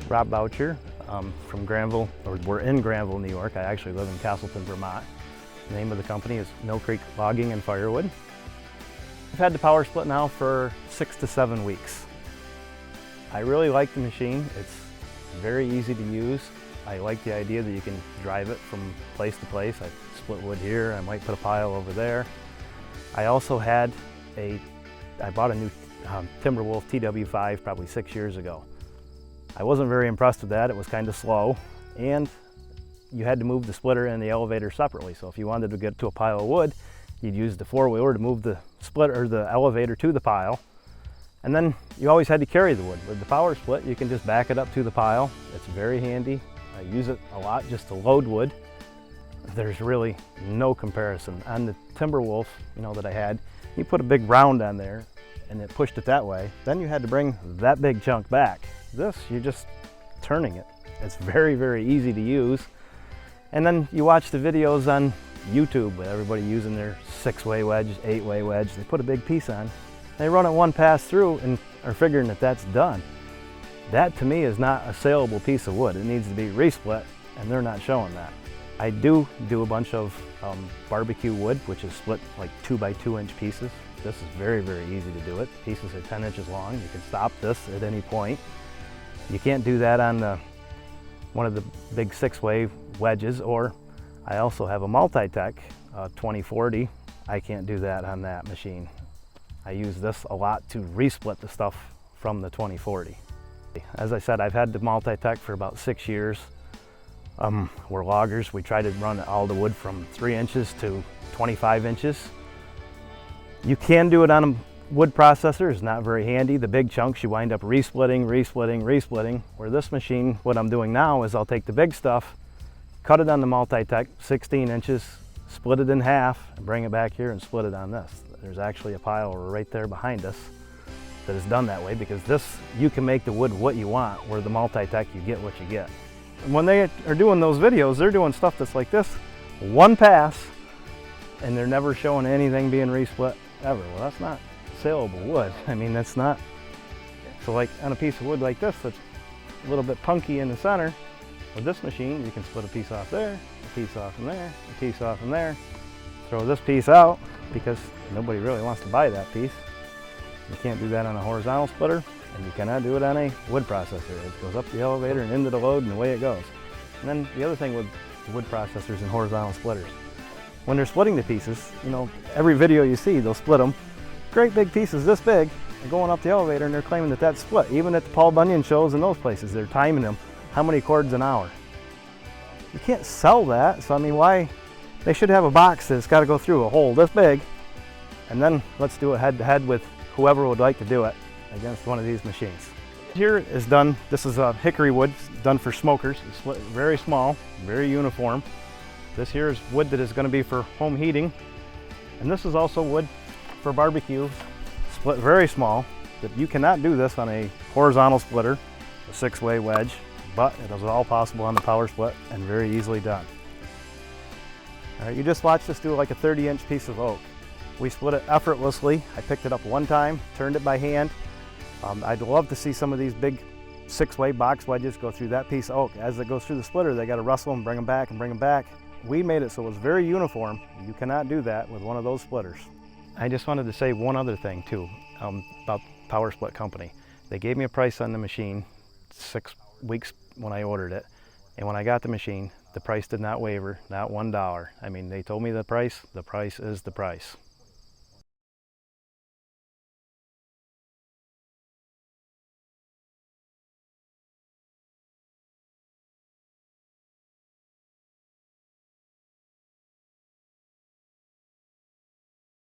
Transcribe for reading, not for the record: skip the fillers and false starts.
Rob Boucher from Granville, or we're in Granville, New York. I actually live in Castleton, Vermont. The name of the company is Mill Creek Logging and Firewood. I've had the Powersplit now for 6 to 7 weeks. I really like the machine. It's very easy to use. I like the idea that you can drive it from place to place. I split wood here, I might put a pile over there. I also had I bought a new Timberwolf TW5 probably 6 years ago. I wasn't very impressed with that. It was kind of slow, and you had to move the splitter and the elevator separately. So if you wanted to get to a pile of wood, you'd use the four-wheeler to move the splitter or the elevator to the pile. And then you always had to carry the wood. With the Powersplit, you can just back it up to the pile. It's very handy. I use it a lot just to load wood. There's really no comparison. On the Timberwolf, that I had, you put a big round on there and it pushed it that way. Then you had to bring that big chunk back. This, you're just turning it. It's very, very easy to use. And then you watch the videos on YouTube with everybody using their 6-way wedge, 8-way wedge. They put a big piece on, they run it one pass through and are figuring that that's done. That to me is not a saleable piece of wood. It needs to be resplit, and they're not showing that. I do a bunch of barbecue wood, which is split like 2 by 2 inch pieces. This is very, very easy to do it. Pieces are 10 inches long. You can stop this at any point. You can't do that on one of the big 6-way wedges, or I also have a Multi-Tech 2040. I can't do that on that machine. I use this a lot to resplit the stuff from the 2040. As I said, I've had the Multi-Tech for about 6 years. We're loggers. We try to run all the wood from 3 inches to 25 inches. You can do it on a wood processor. It's not very handy. The big chunks you wind up resplitting. Where this machine, what I'm doing now is I'll take the big stuff, cut it on the Multi-Tech 16 inches, split it in half, and bring it back here and split it on this. There's actually a pile right there behind us that is done that way, because this, you can make the wood what you want, where the Multi-Tech, you get what you get. And when they are doing those videos, they're doing stuff that's like this, one pass, and they're never showing anything being resplit ever. Well, that's not saleable wood. I mean, that's not. So like on a piece of wood like this that's a little bit punky in the center, with this machine, you can split a piece off there, a piece off from there, a piece off from there, throw this piece out, because nobody really wants to buy that piece. You can't do that on a horizontal splitter, and you cannot do it on a wood processor. It goes up the elevator and into the load, and away it goes. And then the other thing with wood processors and horizontal splitters, when they're splitting the pieces, every video you see, they'll split them. Great big pieces this big, they're going up the elevator and they're claiming that that's split. Even at the Paul Bunyan shows and those places, they're timing them how many cords an hour. You can't sell that, so I mean, why? They should have a box that's got to go through a hole this big, and then let's do it head to head with whoever would like to do it against one of these machines. Here is done, this is a hickory wood done for smokers. It's split very small, very uniform. This here is wood that is going to be for home heating, and this is also wood for barbecue, split very small. But you cannot do this on a horizontal splitter, a 6-way wedge, but it is all possible on the Powersplit and very easily done. All right, you just watched us do like a 30-inch piece of oak. We split it effortlessly. I picked it up one time, turned it by hand. I'd love to see some of these big 6-way box wedges go through that piece of oak. As it goes through the splitter, they got to rustle them, bring them back, and bring them back. We made it so it was very uniform. You cannot do that with one of those splitters. I just wanted to say one other thing too about Powersplit Company. They gave me a price on the machine 6 weeks when I ordered it, and when I got the machine, the price did not waver, not $1. I mean, they told me the price is the price.